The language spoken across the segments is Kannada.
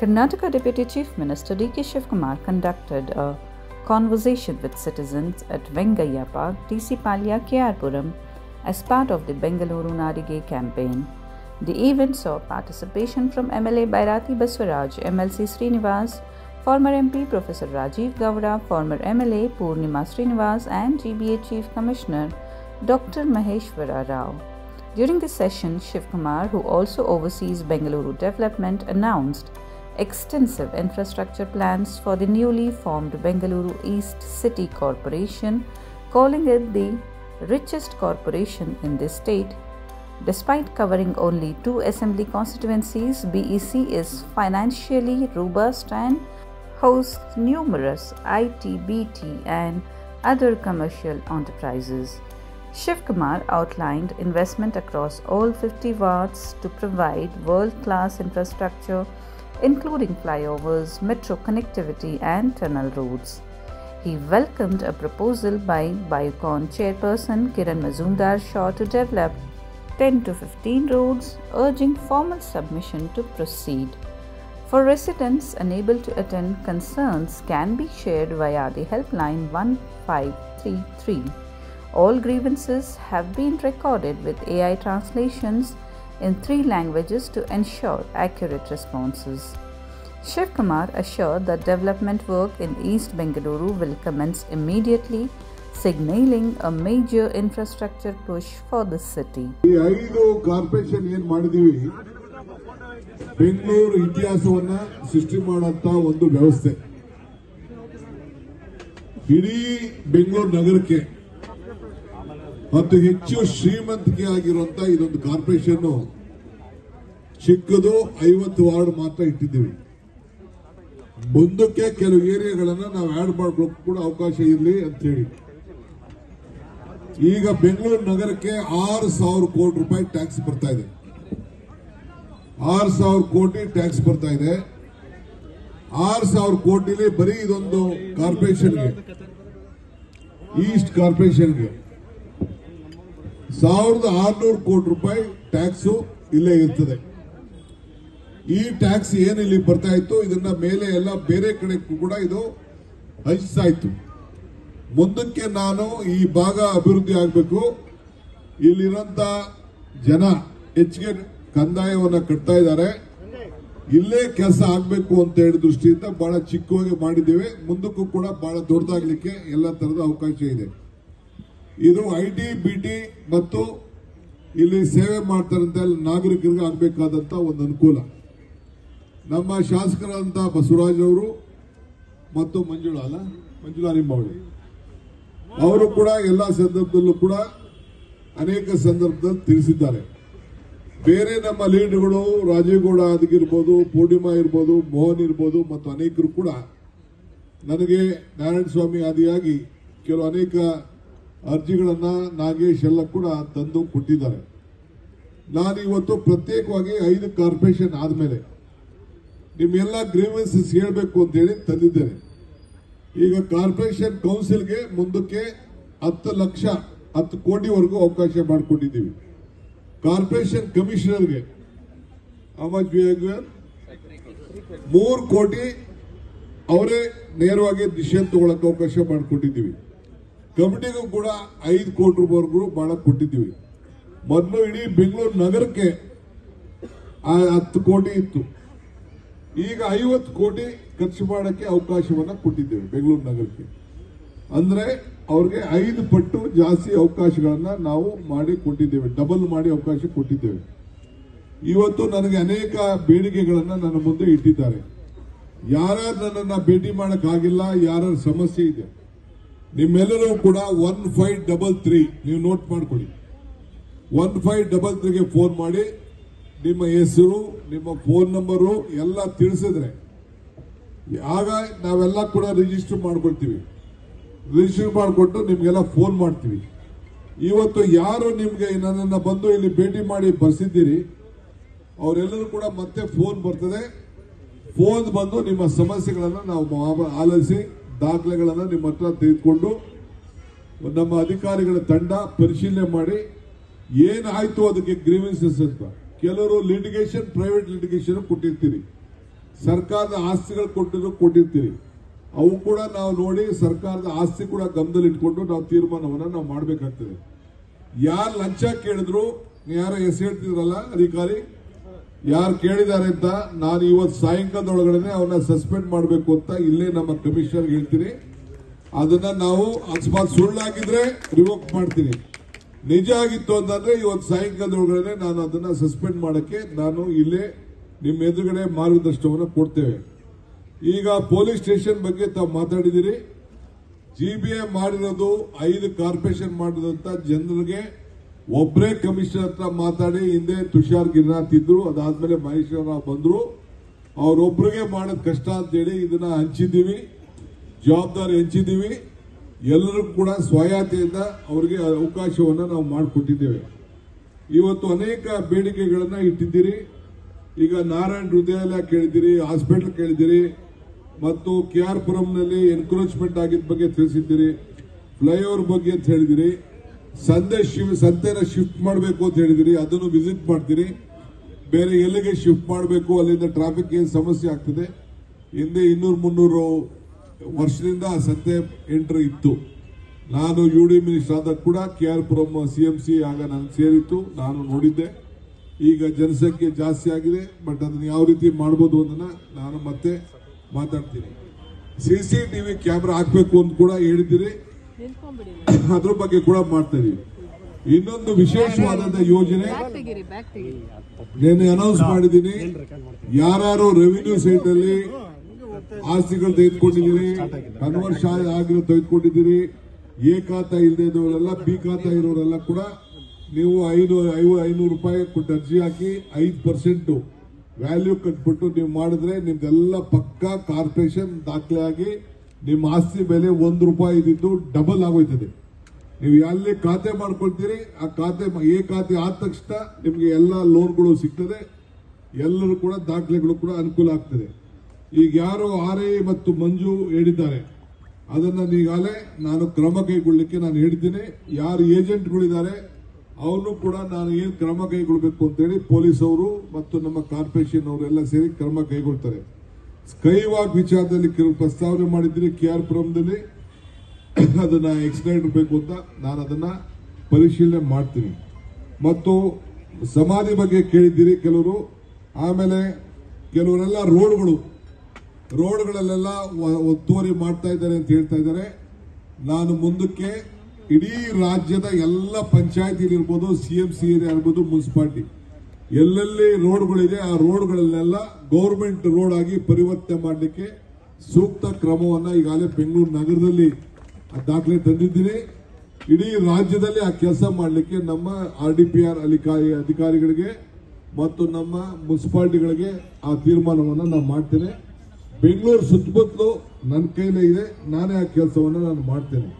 Karnataka Deputy Chief Minister D.K. Shivkumar conducted a conversation with citizens at Vengayya Park, DC Palya, KR-Puram as part of the Bengaluru Nadige campaign. The event saw participation from MLA Bairati Baswaraj, MLC Srinivas, former MP Professor Rajiv Gowda, former MLA Purnima Srinivas and GBA Chief Commissioner Dr. Maheshwara Rao. During the session, Shivkumar, who also oversees Bengaluru development, announced extensive infrastructure plans for the newly formed Bengaluru East City Corporation, calling it the richest corporation in the state. Despite covering only 2 assembly constituencies, BEC is financially robust and hosts numerous IT, BT and other commercial enterprises. Shivkumar outlined investment across all 50 wards to provide world-class infrastructure, including flyovers, metro connectivity and tunnel roads. He welcomed a proposal by Biocon chairperson Kiran Mazumdar-Shaw to develop 10 to 15 roads, urging formal submission to proceed. For residents unable to attend, concerns can be shared via the helpline 1533. All grievances have been recorded with AI translations in 3 languages to ensure accurate responses. Shivkumar assured that development work in East Bengaluru will commence immediately, signaling a major infrastructure push for the city. Corporation ಏನು ಮಾಡಿದೀವಿ ಬೆಂಗಳೂರು ಇತಿಹಾಸವನ್ನ ಸೃಷ್ಟಿ ಮಾಡುವಂತ ಒಂದು ವ್ಯವಸ್ಥೆ ಇಡೀ ಬೆಂಗಳೂರು ನಗರಕ್ಕೆ ಮತ್ತು ಹೆಚ್ಚು ಶ್ರೀಮಂತಿಕೆ ಆಗಿರುವಂತ ಇದೊಂದು ಕಾರ್ಪೊರೇಷನ್ ಚಿಕ್ಕದು 50 ವಾರ್ಡ್ ಮಾತ್ರ ಇಟ್ಟಿದ್ದೀವಿ. ಮುಂದಕ್ಕೆ ಕೆಲವು ಏರಿಯಾಗಳನ್ನ ನಾವು ಆಡ್ ಮಾಡ್ಕೊಳ್ಳೋಕೆ ಕೂಡ ಅವಕಾಶ ಇರಲಿ ಅಂತ ಹೇಳಿ ಈಗ ಬೆಂಗಳೂರು ನಗರಕ್ಕೆ 6,000 ಕೋಟಿ ರೂಪಾಯಿ ಟ್ಯಾಕ್ಸ್ ಬರ್ತಾ ಇದೆ. 6,000 ಕೋಟಿ ಟ್ಯಾಕ್ಸ್ ಬರ್ತಾ ಇದೆ. 6,000 ಕೋಟಿಲಿ ಬರೀ ಇದೊಂದು ಕಾರ್ಪೊರೇಷನ್ಗೆ, ಈಸ್ಟ್ ಕಾರ್ಪೊರೇಷನ್ಗೆ 1,600 ಕೋಟಿ ರೂಪಾಯಿ ಟ್ಯಾಕ್ಸ್ ಇಲ್ಲೇ ಇರ್ತದೆ. ಈ ಟ್ಯಾಕ್ಸ್ ಏನು ಇಲ್ಲಿ ಬರ್ತಾ ಇತ್ತು ಇದನ್ನ ಮೇಲೆ ಎಲ್ಲ ಬೇರೆ ಕಡೆ ಕೂಡ ಇದು ಹಂಚ್ತಾ ಇತ್ತು. ಮುಂದಕ್ಕೆ ನಾನು ಈ ಭಾಗ ಅಭಿವೃದ್ಧಿ ಆಗಬೇಕು, ಇಲ್ಲಿರುವಂತ ಜನ ಹೆಚ್ಚಿಗೆ ಕಂದಾಯವನ್ನ ಕಟ್ತಾ ಇದ್ದಾರೆ, ಇಲ್ಲೇ ಕೆಲಸ ಆಗಬೇಕು ಅಂತ ಹೇಳಿ ದೃಷ್ಟಿಯಿಂದ ಬಹಳ ಚಿಕ್ಕವಾಗಿ ಮಾಡಿದ್ದೇವೆ. ಮುಂದಕ್ಕೂ ಕೂಡ ಬಹಳ ದೊಡ್ಡದಾಗಲಿಕ್ಕೆ ಎಲ್ಲ ತರದ ಅವಕಾಶ ಇದೆ. ಇದು IT, BT ಮತ್ತು ಇಲ್ಲಿ ಸೇವೆ ಮಾಡ್ತಾರಂತ ನಾಗರಿಕರಿಗೆ ಆಗಬೇಕಾದಂತ ಒಂದು ಅನುಕೂಲ. ನಮ್ಮ ಶಾಸಕರಾದಂತ ಬಸವರಾಜ್ ಅವರು ಮತ್ತು ಮಂಜುಳಾ ನಿಂಬಾವಳಿ ಅವರು ಕೂಡ ಎಲ್ಲ ಸಂದರ್ಭದಲ್ಲೂ ಕೂಡ ಅನೇಕ ಸಂದರ್ಭದಲ್ಲಿ ತಿಳಿಸಿದ್ದಾರೆ. ಬೇರೆ ನಮ್ಮ ಲೀಡರ್ಗಳು ರಾಜೀವ್ ಗೌಡ ಆಗಿರ್ಬೋದು, ಪೂರ್ಣಿಮಾ ಇರ್ಬೋದು, ಮೋಹನ್ ಇರ್ಬೋದು ಮತ್ತು ಅನೇಕರು ಕೂಡ ನನಗೆ ನಾರಾಯಣ ಸ್ವಾಮಿ ಆದಿಯಾಗಿ ಕೆಲವು ಅನೇಕ ಅರ್ಜಿಗಳನ್ನ ನಾಗೇಶ್ ಎಲ್ಲ ಕೂಡ ತಂದು ಕೊಟ್ಟಿದ್ದಾರೆ. ನಾನು ಇವತ್ತು ಪ್ರತ್ಯೇಕವಾಗಿ 5 ಕಾರ್ಪೊರೇಷನ್ ಆದ್ಮೇಲೆ ನಿಮ್ಮೆಲ್ಲ ಗ್ರೀವೆನ್ಸಸ್ ಹೇಳಬೇಕು ಅಂತ ಹೇಳಿ ತಂದಿದ್ದೇನೆ. ಈಗ ಕಾರ್ಪೊರೇಷನ್ ಕೌನ್ಸಿಲ್ಗೆ ಮುಂದಕ್ಕೆ 10 ಕೋಟಿವರೆಗೂ ಅವಕಾಶ ಮಾಡಿಕೊಟ್ಟಿದ್ದೀವಿ. ಕಾರ್ಪೊರೇಷನ್ ಕಮಿಷನರ್ಗೆ 3 ಕೋಟಿ ಅವರೇ ನೇರವಾಗಿ ಡಿಸಿಷನ್ ತಗೊಳ್ಳಕ್ಕೆ ಅವಕಾಶ ಮಾಡಿಕೊಟ್ಟಿದ್ದೀವಿ. ಕಮಿಟಿಗೂ ಕೂಡ 5 ಕೋಟಿ ರೂಪಾಯಿವರೆಗೂ ಬಹಳ ಕೊಟ್ಟಿದ್ದೀವಿ. ಮೊದಲು ಇಡೀ ಬೆಂಗಳೂರು ನಗರಕ್ಕೆ 10 ಕೋಟಿ ಇತ್ತು, ಈಗ 50 ಕೋಟಿ ಖರ್ಚು ಮಾಡಕ್ಕೆ ಅವಕಾಶವನ್ನ ಕೊಟ್ಟಿದ್ದೇವೆ ಬೆಂಗಳೂರು ನಗರಕ್ಕೆ. ಅಂದ್ರೆ ಅವ್ರಿಗೆ 5 ಪಟ್ಟು ಜಾಸ್ತಿ ಅವಕಾಶಗಳನ್ನ ನಾವು ಮಾಡಿ ಕೊಟ್ಟಿದ್ದೇವೆ, ಡಬಲ್ ಮಾಡಿ ಅವಕಾಶ ಕೊಟ್ಟಿದ್ದೇವೆ. ಇವತ್ತು ನನಗೆ ಅನೇಕ ಬೇಡಿಕೆಗಳನ್ನ ನನ್ನ ಮುಂದೆ ಇಟ್ಟಿದ್ದಾರೆ. ಯಾರು ನನ್ನನ್ನ ಭೇಟಿ ಮಾಡಕ್ ಆಗಿಲ್ಲ, ಯಾರ ಸಮಸ್ಯೆ ಇದೆ, ನಿಮ್ಮೆಲ್ಲರೂ ಕೂಡ 1533 ನೀವು ನೋಟ್ ಮಾಡ್ಕೊಳ್ಳಿ. 1533ಗೆ ಫೋನ್ ಮಾಡಿ ನಿಮ್ಮ ಹೆಸರು, ನಿಮ್ಮ ಫೋನ್ ನಂಬರು ಎಲ್ಲ ತಿಳಿಸಿದ್ರೆ ಆಗ ನಾವೆಲ್ಲ ಕೂಡ ರಿಜಿಸ್ಟರ್ ಮಾಡ್ಕೊಳ್ತೀವಿ. ರಿಜಿಸ್ಟರ್ ಮಾಡಿಕೊಟ್ಟು ನಿಮ್ಗೆಲ್ಲ ಫೋನ್ ಮಾಡ್ತೀವಿ. ಇವತ್ತು ಯಾರು ನಿಮ್ಗೆ ನನ್ನನ್ನು ಬಂದು ಇಲ್ಲಿ ಭೇಟಿ ಮಾಡಿ ಬರ್ಸಿದ್ದೀರಿ ಅವರೆಲ್ಲರೂ ಕೂಡ ಮತ್ತೆ ಫೋನ್ ಬರ್ತದೆ. ಫೋನ್ ಬಂದು ನಿಮ್ಮ ಸಮಸ್ಯೆಗಳನ್ನು ನಾವು ಆಲಿಸಿ ದಾಖಲೆಗಳನ್ನು ನಿಮ್ಮ ಹತ್ರ ತೆಗೆದುಕೊಂಡು ನಮ್ಮ ಅಧಿಕಾರಿಗಳ ತಂಡ ಪರಿಶೀಲನೆ ಮಾಡಿ ಏನಾಯ್ತು ಅದಕ್ಕೆ ಗ್ರೀವೆನ್ಸಸ್ ಅಂತ ಕೆಲವರು ಲಿಟಿಗೇಷನ್ ಪ್ರೈವೇಟ್ ಲಿಟಿಗೇಷನ್ ಕೊಟ್ಟಿರ್ತೀರಿ. ಸರ್ಕಾರದ ಆಸ್ತಿಗಳು ಕೊಟ್ಟಿರ್ತೀರಿ, ಅವು ಕೂಡ ನಾವು ನೋಡಿ ಸರ್ಕಾರದ ಆಸ್ತಿ ಕೂಡ ಗಮನದಲ್ಲಿ ಇಟ್ಕೊಂಡು ನಾವು ತೀರ್ಮಾನವನ್ನ ನಾವು ಮಾಡಬೇಕಾಗ್ತದೆ. ಯಾರು ಲಂಚ ಕೇಳಿದ್ರು, ಯಾರ ಹೆಸರು ಹೇಳ್ತಿದ್ರಲ್ಲ ಅಧಿಕಾರಿ, ಯಾರು ಕೇಳಿದ್ದಾರೆ ಅಂತ ನಾನು ಇವತ್ತು ಸಾಯಂಕಾಲದೊಳಗಡೆ ಅವನ್ನ ಸಸ್ಪೆಂಡ್ ಮಾಡಬೇಕು ಅಂತ ಇಲ್ಲೇ ನಮ್ಮ ಕಮಿಷನರ್ ಹೇಳ್ತೀನಿ. ಅದನ್ನ ನಾವು ಅಕಸ್ಮಾತ್ ಸುಳ್ಳಾಗಿದ್ರೆ ರಿವೋಕ್ ಮಾಡ್ತೀನಿ, ನಿಜ ಆಗಿತ್ತು ಅಂತಂದ್ರೆ ಇವತ್ತು ಸಾಯಂಕಾಲದೊಳಗಡೆ ನಾನು ಅದನ್ನ ಸಸ್ಪೆಂಡ್ ಮಾಡಕ್ಕೆ ನಾನು ಇಲ್ಲೇ ನಿಮ್ಮ ಎದುರುಗಡೆ ಮಾರ್ಗದರ್ಶನವನ್ನು ಕೊಡ್ತೇವೆ. ಈಗ ಪೊಲೀಸ್ ಸ್ಟೇಷನ್ ಬಗ್ಗೆ ತಾವು ಮಾತಾಡಿದಿರಿ. GBA ಮಾಡಿರೋದು 5 ಕಾರ್ಪೊರೇಷನ್ ಮಾಡಿದಂತ ಜನರಿಗೆ ಒಬ್ಬರೇ ಕಮಿಷನರ್ ಹತ್ರ ಮಾತಾಡಿ, ಹಿಂದೆ ತುಷಾರ್ ಗಿರಿನಾಥ್ ಇದ್ರು, ಅದಾದ್ಮೇಲೆ ಮಹೇಶ್ವರ ರಾವ್ ಬಂದ್ರು, ಅವರೊಬ್ಬರಿಗೆ ಮಾಡೋದು ಕಷ್ಟ ಅಂತೇಳಿ ಇದನ್ನ ಹಂಚಿದ್ದೀವಿ, ಜವಾಬ್ದಾರಿ ಹಂಚಿದ್ದೀವಿ. ಎಲ್ಲರೂ ಕೂಡ ಸ್ವಾಯತ್ತೆಯಿಂದ ಅವರಿಗೆ ಅವಕಾಶವನ್ನು ನಾವು ಮಾಡಿಕೊಟ್ಟಿದ್ದೇವೆ. ಇವತ್ತು ಅನೇಕ ಬೇಡಿಕೆಗಳನ್ನ ಇಟ್ಟಿದ್ದೀರಿ. ಈಗ ನಾರಾಯಣ್ ಹೃದಯಾಲಯ ಕೇಳಿದಿರಿ, ಹಾಸ್ಪಿಟಲ್ ಕೇಳಿದಿರಿ, ಮತ್ತು KR ಪುರಂನಲ್ಲಿ ಎನ್ಕ್ರೋಚ್ಮೆಂಟ್ ಆಗಿದ್ದ ಬಗ್ಗೆ ತಿಳಿಸಿದ್ದೀರಿ, ಫ್ಲೈಓವರ್ ಬಗ್ಗೆ ಅಂತ ಹೇಳಿದಿರಿ, ಸಂತೆನ ಶಿಫ್ಟ್ ಮಾಡಬೇಕು ಅಂತ ಹೇಳಿದಿರಿ, ಅದನ್ನು ವಿಸಿಟ್ ಮಾಡ್ತೀರಿ. ಬೇರೆ ಎಲ್ಲಿಗೆ ಶಿಫ್ಟ್ ಮಾಡಬೇಕು, ಅಲ್ಲಿಂದ ಟ್ರಾಫಿಕ್ ಏನು ಸಮಸ್ಯೆ ಆಗ್ತದೆ. ಹಿಂದೆ 200-300 ವರ್ಷದಿಂದ ಸಂತೆ ಎಂಟ್ರಿ ಇತ್ತು. ನಾನು UD ಮಿನಿಸ್ಟರ್ ಆದಾಗ ಕೂಡ KR ಪುರಂ CMC ಆಗ ನಾನು ಸೇರಿತ್ತು, ನಾನು ನೋಡಿದ್ದೆ. ಈಗ ಜನಸಂಖ್ಯೆ ಜಾಸ್ತಿ ಆಗಿದೆ, ಬಟ್ ಅದನ್ನ ಯಾವ ರೀತಿ ಮಾಡಬಹುದು ಅನ್ನೋದನ್ನ ನಾನು ಮತ್ತೆ ಮಾತಾಡ್ತೀನಿ. CCTV ಕ್ಯಾಮೆರಾ ಹಾಕಬೇಕು ಅಂತ ಕೂಡ ಹೇಳಿದ್ದೀರಿ, ಅದ್ರ ಬಗ್ಗೆ ಕೂಡ ಮಾಡ್ತಾ ಇದೀವಿ. ಇನ್ನೊಂದು ವಿಶೇಷವಾದಂತ ಯೋಜನೆ నేను ಅನೌನ್ಸ್ ಮಾಡಿದ್ದೀನಿ. ಯಾರು ರೆವಿನ್ಯೂ ಸೈಟ್ ಅಲ್ಲಿ ಆಸ್ತಿಗಳು ತೆಗೆದುಕೊಂಡಿದ್ದೀರಿ, ಕನ್ವರ್ಷನ್ ಆಗಿರೋ ತೆಗೆದುಕೊಂಡಿದ್ದೀರಿ, ಎ ಖಾತಾ ಇಲ್ಲದೆ ಇದ್ದವರೆಲ್ಲ ಬಿ ಖಾತಾ ಇರೋರೆಲ್ಲ ಕೂಡ ನೀವು 500 ರೂಪಾಯಿ ಕೊಟ್ಟು ಅರ್ಜಿ ಹಾಕಿ 5% ವ್ಯಾಲ್ಯೂ ಕಟ್ಬಿಟ್ಟು ನೀವು ಮಾಡಿದ್ರೆ ನಿಮ್ದೆಲ್ಲ ಪಕ್ಕಾ ಕಾರ್ಪೊರೇಷನ್ ದಾಖಲೆ ಆಗಿ ನಿಮ್ಮ ಆಸ್ತಿ ಬೆಲೆ 1 ರೂಪಾಯಿ ಇದ್ದಿದ್ದು ಡಬಲ್ ಆಗೋಯ್ತದೆ. ನೀವು ಎಲ್ಲಿ ಖಾತೆ ಮಾಡ್ಕೊಳ್ತೀರಿ, ಆ ಖಾತೆ ಎ ಖಾತೆ ಆದ ತಕ್ಷಣ ನಿಮಗೆ ಎಲ್ಲ ಲೋನ್ಗಳು ಸಿಗ್ತದೆ, ಎಲ್ಲರೂ ಕೂಡ ದಾಖಲೆಗಳು ಕೂಡ ಅನುಕೂಲ ಆಗ್ತದೆ. ಈಗ ಯಾರು RI ಮತ್ತು ಮಂಜು ಹೇಳಿದ್ದಾರೆ, ಅದನ್ನ ಈಗಾಗಲೇ ನಾನು ಕ್ರಮ ಕೈಗೊಳ್ಳಲಿಕ್ಕೆ ನಾನು ಹೇಳಿದ್ದೀನಿ. ಯಾರು ಏಜೆಂಟ್ಗಳಿದ್ದಾರೆ ಅವನು ಕೂಡ ನಾನು ಏನು ಕ್ರಮ ಕೈಗೊಳ್ಳಬೇಕು ಅಂತೇಳಿ ಪೊಲೀಸ್ ಅವರು ಮತ್ತು ನಮ್ಮ ಕಾರ್ಪೊರೇಷನ್ ಅವರೆಲ್ಲ ಸೇರಿ ಕ್ರಮ ಕೈಗೊಳ್ತಾರೆ. ಸ್ಕೈ ವಾಕ್ ವಿಚಾರದಲ್ಲಿ ಕೆಲವು ಪ್ರಸ್ತಾವನೆ ಮಾಡಿದ್ದೀನಿ KR ಪುರಂದಲ್ಲಿ, ಅದನ್ನ ಎಕ್ಸ್ಟೆಂಡ್ ಬೇಕು ಅಂತ ನಾನು ಅದನ್ನ ಪರಿಶೀಲನೆ ಮಾಡ್ತೀನಿ. ಮತ್ತು ಸಮಾಧಿ ಬಗ್ಗೆ ಕೇಳಿದ್ದೀರಿ ಕೆಲವರು. ಆಮೇಲೆ ಕೆಲವರೆಲ್ಲ ರೋಡ್ಗಳಲ್ಲೆಲ್ಲ ಒತ್ತುವರಿ ಮಾಡ್ತಾ ಇದ್ದಾರೆ ಅಂತ ಹೇಳ್ತಾ ಇದ್ದಾರೆ. ನಾನು ಮುಂದಕ್ಕೆ ಇಡೀ ರಾಜ್ಯದ ಎಲ್ಲ ಪಂಚಾಯತಿಲಿರ್ಬೋದು, CMC ಏರಿಯಾ ಇರ್ಬೋದು, ಮುನ್ಸಿಪಾಲಿಟಿ ಎಲ್ಲೆಲ್ಲಿ ರೋಡ್ಗಳಿದೆ ಆ ರೋಡ್ಗಳನ್ನೆಲ್ಲ ಗೌರ್ಮೆಂಟ್ ರೋಡ್ ಆಗಿ ಪರಿವರ್ತನೆ ಮಾಡಲಿಕ್ಕೆ ಸೂಕ್ತ ಕ್ರಮವನ್ನ ಈಗಾಗಲೇ ಬೆಂಗಳೂರು ನಗರದಲ್ಲಿ ದಾಖಲೆ ತಂದಿದ್ದೀನಿ. ಇಡೀ ರಾಜ್ಯದಲ್ಲಿ ಆ ಕೆಲಸ ಮಾಡಲಿಕ್ಕೆ ನಮ್ಮ RDPR ಅಧಿಕಾರಿಗಳಿಗೆ ಮತ್ತು ನಮ್ಮ ಮುನ್ಸಿಪಾಲಿಟಿಗಳಿಗೆ ಆ ತೀರ್ಮಾನವನ್ನು ನಾನು ಮಾಡ್ತೇನೆ. ಬೆಂಗಳೂರು ಸುತ್ತಮುತ್ತಲು ನನ್ನ ಕೈಲೇ ಇದೆ, ನಾನೇ ಆ ಕೆಲಸವನ್ನು ನಾನು ಮಾಡ್ತೇನೆ.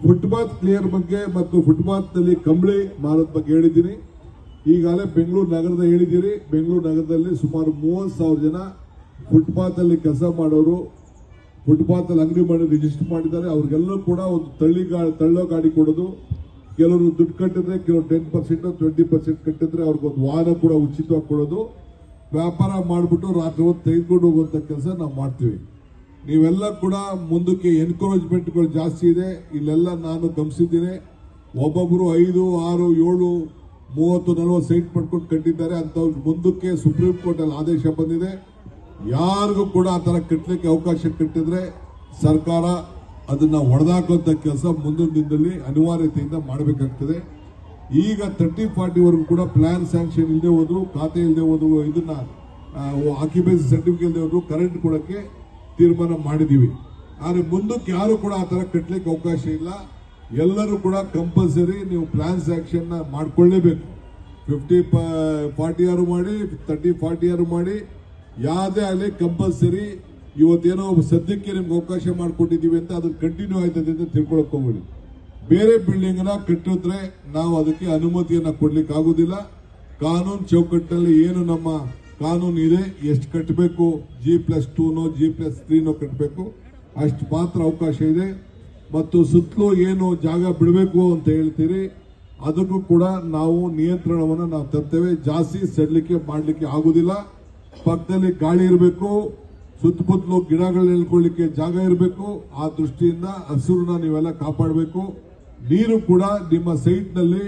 ಫುಟ್ಪಾತ್ ಕ್ಲಿಯರ್ ಬಗ್ಗೆ ಮತ್ತು ಫುಟ್ಪಾತ್ ನಲ್ಲಿ ಕಂಬಳಿ ಮಾರೋದ್ ಬಗ್ಗೆ ಹೇಳಿದ್ದೀನಿ. ಈಗಾಗಲೇ ಬೆಂಗಳೂರು ನಗರದ ಹೇಳಿದ್ದೀರಿ. ಬೆಂಗಳೂರು ನಗರದಲ್ಲಿ ಸುಮಾರು 30,000 ಜನ ಫುಟ್ಪಾತ್ ಅಲ್ಲಿ ಕೆಲಸ ಮಾಡೋರು ಫುಟ್ಪಾತ್ ಅಲ್ಲಿ ಅಂಗಡಿ ಮಾಡಿ ರಿಜಿಸ್ಟರ್ ಮಾಡಿದ್ದಾರೆ. ಅವ್ರಿಗೆಲ್ಲರೂ ಕೂಡ ಒಂದು ತಳ್ಳೋ ಗಾಡಿ ಕೊಡೋದು, ಕೆಲವರು ದುಡ್ಡು ಕಟ್ಟಿದ್ರೆ, ಕೆಲವರು 10% 20% ಕಟ್ಟಿದ್ರೆ ಅವ್ರಿಗೊಂದು ವಾಹನ ಕೂಡ ಉಚಿತವಾಗಿ ಕೊಡೋದು, ವ್ಯಾಪಾರ ಮಾಡಿಬಿಟ್ಟು ರಾತ್ರಿ ಹೊತ್ತು ತೆಗೆದುಕೊಂಡು ಹೋಗುವಂತ ಕೆಲಸ ನಾವು ಮಾಡ್ತೀವಿ. ನೀವೆಲ್ಲ ಕೂಡ ಮುಂದಕ್ಕೆ ಎನ್ಕರೇಜ್ಮೆಂಟ್ಗಳು ಜಾಸ್ತಿ ಇದೆ. ಇಲ್ಲೆಲ್ಲ ನಾನು ಗಮನಿಸಿದ್ದೇನೆ, ಒಬ್ಬೊಬ್ಬರು 5, 6, 7, 30, 40 ಸೈಟ್ ಮಾಡ್ಕೊಂಡು ಕಟ್ಟಿದ್ದಾರೆ. ಅಂತವ್ರು ಮುಂದಕ್ಕೆ ಸುಪ್ರೀಂ ಕೋರ್ಟ್ ಅಲ್ಲಿ ಆದೇಶ ಬಂದಿದೆ, ಯಾರಿಗೂ ಕೂಡ ಆ ತರ ಕಟ್ಟಲಿಕ್ಕೆ ಅವಕಾಶ ಕಟ್ಟಿದ್ರೆ ಸರ್ಕಾರ ಅದನ್ನ ಹೊಡೆದಾಕುವಂತ ಕೆಲಸ ಮುಂದಿನ ದಿನದಲ್ಲಿ ಅನಿವಾರ್ಯತೆಯಿಂದ ಮಾಡಬೇಕಾಗ್ತದೆ. ಈಗ 30-40 ವರೆಗೂ ಕೂಡ ಪ್ಲಾನ್ ಸ್ಯಾಂಕ್ಷನ್ ಇಲ್ಲದೆ ಹೋದ್ರು, ಖಾತೆ ಇಲ್ಲದೆ ಹೋದ್ರು, ಇದನ್ನ ಆಕ್ಯುಪೆನ್ಸಿ ಸರ್ಟಿಫಿಕೇಟ್ ಇಲ್ಲದೆ ಹೋದ್ರು ಕರೆಂಟ್ ಕೊಡಕ್ಕೆ ತೀರ್ಮಾನ ಮಾಡಿದೀವಿ. ಆದ್ರೆ ಮುಂದಕ್ಕೆ ಯಾರು ಕೂಡ ಆ ತರ ಕಟ್ಟಲಿಕ್ಕೆ ಅವಕಾಶ ಇಲ್ಲ. ಎಲ್ಲರೂ ಕೂಡ ಕಂಪಲ್ಸರಿ ನೀವು ಪ್ಲಾನ್ ಸ್ಯಾಂಕ್ಷನ್ ಮಾಡ್ಕೊಳ್ಳೇಬೇಕು. 50-40 ಯಾರು ಮಾಡಿ, 30-40 ಯಾರು ಮಾಡಿ, ಯಾವುದೇ ಆಗಲಿ ಕಂಪಲ್ಸರಿ. ಇವತ್ತೇನೋ ಸದ್ಯಕ್ಕೆ ನಿಮ್ಗೆ ಅವಕಾಶ ಮಾಡಿಕೊಟ್ಟಿದ್ದೀವಿ ಅಂತ ಅದನ್ನ ಕಂಟಿನ್ಯೂ ಆಯ್ತದೆ ಅಂತ ತಿಳ್ಕೊಳಕ್ ಹೋಗ್ಬೇಡಿ. ಬೇರೆ ಬಿಲ್ಡಿಂಗ್ ನ ಕಟ್ಟಿದ್ರೆ ನಾವು ಅದಕ್ಕೆ ಅನುಮತಿಯನ್ನ ಕೊಡ್ಲಿಕ್ಕೆ ಆಗುದಿಲ್ಲ. ಕಾನೂನು ಚೌಕಟ್ಟಿನಲ್ಲಿ ಏನು ನಮ್ಮ ಕಾನೂನು ಇದೆ, ಎಷ್ಟು ಕಟ್ಟಬೇಕು, G+2ನೋ G+3ನೋ ಕಟ್ಟಬೇಕು, ಅಷ್ಟು ಮಾತ್ರ ಅವಕಾಶ ಇದೆ. ಮತ್ತು ಸುತ್ತಲೂ ಏನು ಜಾಗ ಬಿಡಬೇಕು ಅಂತ ಹೇಳ್ತೀರಿ, ಅದಕ್ಕೂ ಕೂಡ ನಾವು ನಿಯಂತ್ರಣವನ್ನು ನಾವು ತರ್ತೇವೆ. ಜಾಸ್ತಿ ಸಡ್ಲಿಕ್ಕೆ ಮಾಡಲಿಕ್ಕೆ ಆಗುದಿಲ್ಲ. ಪಕ್ಕದಲ್ಲಿ ಗಾಳಿ ಇರಬೇಕು, ಸುತ್ತಮುತ್ತಲು ಗಿಡಗಳನ್ನ ನಿಲ್ಕೊಳ್ಳಿಕ್ಕೆ ಜಾಗ ಇರಬೇಕು. ಆ ದೃಷ್ಟಿಯಿಂದ ಹಸಿರನ್ನ ನೀವೆಲ್ಲ ಕಾಪಾಡಬೇಕು. ನೀರು ಕೂಡ ನಿಮ್ಮ ಸೈಟ್ ನಲ್ಲಿ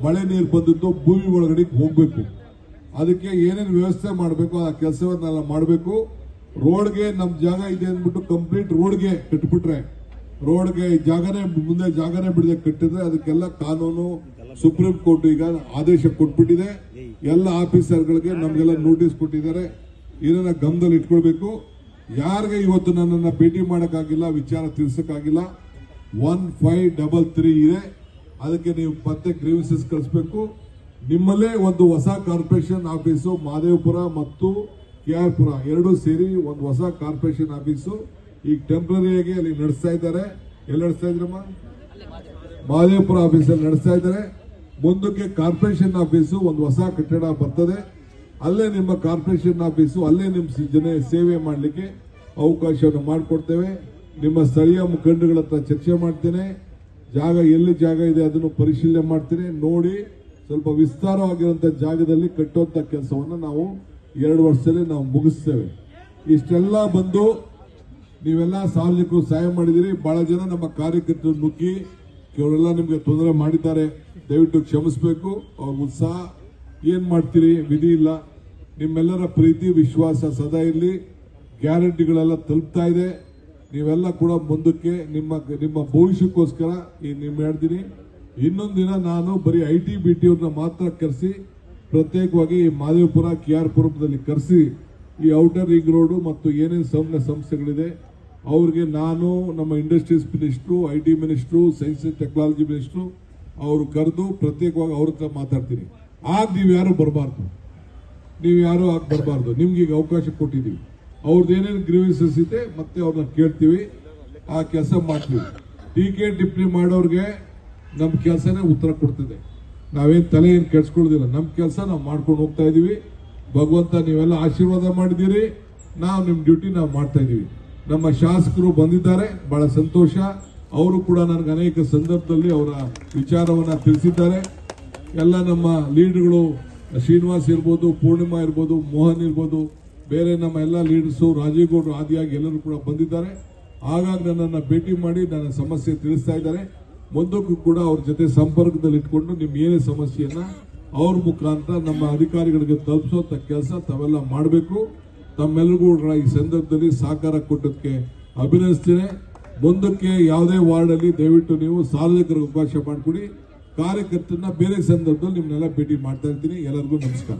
ಮಳೆ ನೀರು ಬಂದದ್ದು ಭೂಮಿ ಒಳಗಡೆ ಹೋಗ್ಬೇಕು. ಅದಕ್ಕೆ ಏನೇನು ವ್ಯವಸ್ಥೆ ಮಾಡಬೇಕು ಆ ಕೆಲಸವನ್ನೆಲ್ಲ ಮಾಡಬೇಕು. ರೋಡ್ಗೆ ನಮ್ ಜಾಗ ಇದೆ ಅಂದ್ಬಿಟ್ಟು ಕಂಪ್ಲೀಟ್ ರೋಡ್ಗೆ ಕಟ್ಬಿಟ್ರೆ, ರೋಡ್ಗೆ ಜಾಗನೇ ಮುಂದೆ ಜಾಗನೇ ಬಿಡದೆ ಕಟ್ಟಿದ್ರೆ ಅದಕ್ಕೆಲ್ಲ ಕಾನೂನು ಸುಪ್ರೀಂ ಕೋರ್ಟ್ ಈಗ ಆದೇಶ ಕೊಟ್ಬಿಟ್ಟಿದೆ. ಎಲ್ಲ ಆಫೀಸರ್ಗಳಿಗೆ ನಮ್ಗೆಲ್ಲ ನೋಟಿಸ್ ಕೊಟ್ಟಿದ್ದಾರೆ. ಇದನ್ನ ಗಮನದಲ್ಲಿ ಇಟ್ಕೊಳ್ಬೇಕು. ಯಾರಿಗೆ ಇವತ್ತು ನನ್ನನ್ನು ಭೇಟಿ ಮಾಡಕ್ಕಾಗಿಲ್ಲ, ವಿಚಾರ ತಿಳಿಸಕ್ಕಾಗಿಲ್ಲ, 1533 ಇದೆ. ಅದಕ್ಕೆ ನೀವು ಮತ್ತೆ ಗ್ರೀವೆನ್ಸಸ್ ಕಳಿಸಬೇಕು. ನಿಮ್ಮಲ್ಲೇ ಒಂದು ಹೊಸ ಕಾರ್ಪೊರೇಷನ್ ಆಫೀಸು ಮಹದೇವಪುರ ಮತ್ತು KR ಪುರ ಎರಡೂ ಸೇರಿ ಒಂದು ಹೊಸ ಕಾರ್ಪೊರೇಷನ್ ಆಫೀಸು ಈಗ ಟೆಂಪರರಿಯಾಗಿ ಅಲ್ಲಿ ನಡೆಸ್ತಾ ಇದ್ದಾರೆ. ಎಲ್ಲಿ ನಡೆಸ್ತಾ ಇದ್ರಮ್ಮ? ಮಹದೇವಪುರ ಆಫೀಸಲ್ಲಿ ನಡೆಸ್ತಾ ಇದ್ದಾರೆ. ಮುಂದಕ್ಕೆ ಕಾರ್ಪೊರೇಷನ್ ಆಫೀಸು ಒಂದು ಹೊಸ ಕಟ್ಟಡ ಬರ್ತದೆ. ಅಲ್ಲೇ ನಿಮ್ಮ ಕಾರ್ಪೊರೇಷನ್ ಆಫೀಸು, ಅಲ್ಲೇ ನಿಮ್ಮ ಜನ ಸೇವೆ ಮಾಡಲಿಕ್ಕೆ ಅವಕಾಶವನ್ನು ಮಾಡಿಕೊಡ್ತೇವೆ. ನಿಮ್ಮ ಸ್ಥಳೀಯ ಮುಖಂಡಗಳ ಹತ್ರ ಚರ್ಚೆ ಮಾಡ್ತೇನೆ. ಜಾಗ ಎಲ್ಲಿ ಜಾಗ ಇದೆ ಅದನ್ನು ಪರಿಶೀಲನೆ ಮಾಡ್ತೇನೆ. ನೋಡಿ ಸ್ವಲ್ಪ ವಿಸ್ತಾರವಾಗಿರುವಂತಹ ಜಾಗದಲ್ಲಿ ಕಟ್ಟುವಂತ ಕೆಲಸವನ್ನು ನಾವು 2 ವರ್ಷದಲ್ಲಿ ನಾವು ಮುಗಿಸ್ತೇವೆ. ಇಷ್ಟೆಲ್ಲ ಬಂದು ನೀವೆಲ್ಲ ಸಾರ್ವಜನಿಕರು ಸಹಾಯ ಮಾಡಿದಿರಿ. ಬಹಳ ಜನ ನಮ್ಮ ಕಾರ್ಯಕರ್ತರು ನುಗ್ಗಿ ಕೆಲವರೆಲ್ಲ ನಿಮ್ಗೆ ತೊಂದರೆ ಮಾಡಿದ್ದಾರೆ. ದಯವಿಟ್ಟು ಕ್ಷಮಿಸಬೇಕು. ಅವ್ರ ಉತ್ಸಾಹ ಏನ್ ಮಾಡ್ತೀರಿ, ವಿಧಿ ಇಲ್ಲ. ನಿಮ್ಮೆಲ್ಲರ ಪ್ರೀತಿ ವಿಶ್ವಾಸ ಸದಾ ಇರಲಿ. ಗ್ಯಾರಂಟಿಗಳೆಲ್ಲ ತಲುಪ್ತಾ ಇದೆ. ನೀವೆಲ್ಲ ಕೂಡ ಮುಂದಕ್ಕೆ ನಿಮ್ಮ ಭವಿಷ್ಯಕ್ಕೋಸ್ಕರ ನಿಮ್ ಹೇಳ್ತೀನಿ. ಇನ್ನೊಂದು ದಿನ ನಾನು ಬರೀ IT BT ಅವ್ರನ್ನ ಮಾತ್ರ ಕರೆಸಿ ಪ್ರತ್ಯೇಕವಾಗಿ ಮಹದೇವಪುರ KR ಪುರದಲ್ಲಿ ಕರೆಸಿ ಈ ಔಟರ್ ರಿಂಗ್ ರೋಡ್ ಮತ್ತು ಏನೇನು ಸಂಸ್ಥೆಗಳಿದೆ ಅವ್ರಿಗೆ ನಾನು ನಮ್ಮ industries minister, IT minister, science and technology minister ಅವರು ಕರೆದು ಪ್ರತ್ಯೇಕವಾಗಿ ಅವ್ರ ಹತ್ರ ಮಾತಾಡ್ತೀನಿ. ಆಗ ನೀವು ಯಾರು ಬರಬಾರ್ದು, ನಿಮ್ಗೆ ಈಗ ಅವಕಾಶ ಕೊಟ್ಟಿದ್ದೀವಿ. ಅವ್ರದ್ದು ಏನೇನು ಗ್ರೀವೆನ್ಸಸ್ ಇದೆ ಮತ್ತೆ ಅವ್ರನ್ನ ಕೇಳ್ತೀವಿ, ಆ ಕೆಲಸ ಮಾಡ್ತೀವಿ. ಟೀಕೆ ಟಿಪ್ಪಣಿ ಮಾಡೋರ್ಗೆ ನಮ್ಮ ಕೆಲಸನೇ ಉತ್ತರ ಕೊಡ್ತಿದೆ. ನಾವೇನು ತಲೆ ಏನು ಕೆಡ್ಸ್ಕೊಳ್ಳೋದಿಲ್ಲ. ನಮ್ಮ ಕೆಲಸ ನಾವು ಮಾಡ್ಕೊಂಡು ಹೋಗ್ತಾ ಇದೀವಿ. ಭಗವಂತ ನೀವೆಲ್ಲ ಆಶೀರ್ವಾದ ಮಾಡಿದ್ದೀರಿ. ನಾವು ನಿಮ್ಮ ಡ್ಯೂಟಿ ನಾವು ಮಾಡ್ತಾ ಇದೀವಿ. ನಮ್ಮ ಶಾಸಕರು ಬಂದಿದ್ದಾರೆ, ಬಹಳ ಸಂತೋಷ. ಅವರು ಕೂಡ ನನಗೆ ಅನೇಕ ಸಂದರ್ಭದಲ್ಲಿ ಅವರ ವಿಚಾರವನ್ನ ತಿಳಿಸಿದ್ದಾರೆ. ಎಲ್ಲ ನಮ್ಮ ಲೀಡರ್ಗಳು ಶ್ರೀನಿವಾಸ್ ಇರ್ಬೋದು, ಪೂರ್ಣಿಮಾ ಇರ್ಬೋದು, ಮೋಹನ್ ಇರ್ಬೋದು, ಬೇರೆ ನಮ್ಮ ಎಲ್ಲ ಲೀಡರ್ಸು, ರಾಜೀವ್ ಗೌಡ್ರು ಆದಿಯಾಗಿ ಎಲ್ಲರೂ ಕೂಡ ಬಂದಿದ್ದಾರೆ. ಆಗಾಗ ನನ್ನನ್ನು ಭೇಟಿ ಮಾಡಿ ನನ್ನ ಸಮಸ್ಯೆ ತಿಳಿಸ್ತಾ ಇದ್ದಾರೆ. ಮುಂದಕ್ಕೂ ಕೂಡ ಅವ್ರ ಜೊತೆ ಸಂಪರ್ಕದಲ್ಲಿ ಇಟ್ಕೊಂಡು ನಿಮ್ ಏನೇ ಸಮಸ್ಯೆಯನ್ನ ಅವ್ರ ಮುಖಾಂತರ ನಮ್ಮ ಅಧಿಕಾರಿಗಳಿಗೆ ತಲುಪಿಸುವಂತ ಕೆಲಸ ತಾವೆಲ್ಲ ಮಾಡಬೇಕು. ತಮ್ಮೆಲ್ಲರಿಗೂ ಈ ಸಂದರ್ಭದಲ್ಲಿ ಸಹಕಾರ ಕೊಟ್ಟದಕ್ಕೆ ಅಭಿನಂದಿಸ್ತೇನೆ. ಮುಂದಕ್ಕೆ ಯಾವುದೇ ವಾರ್ಡ್ ಅಲ್ಲಿ ದಯವಿಟ್ಟು ನೀವು ಸಾರ್ವಜನಿಕರಿಗೆ ಅವಕಾಶ ಮಾಡಿಕೊಡಿ. ಕಾರ್ಯಕರ್ತರನ್ನ ಬೇರೆ ಸಂದರ್ಭದಲ್ಲಿ ನಿಮ್ಮನ್ನೆಲ್ಲ ಭೇಟಿ ಮಾಡ್ತಾ ಇರ್ತೀನಿ. ಎಲ್ಲರಿಗೂ ನಮಸ್ಕಾರ.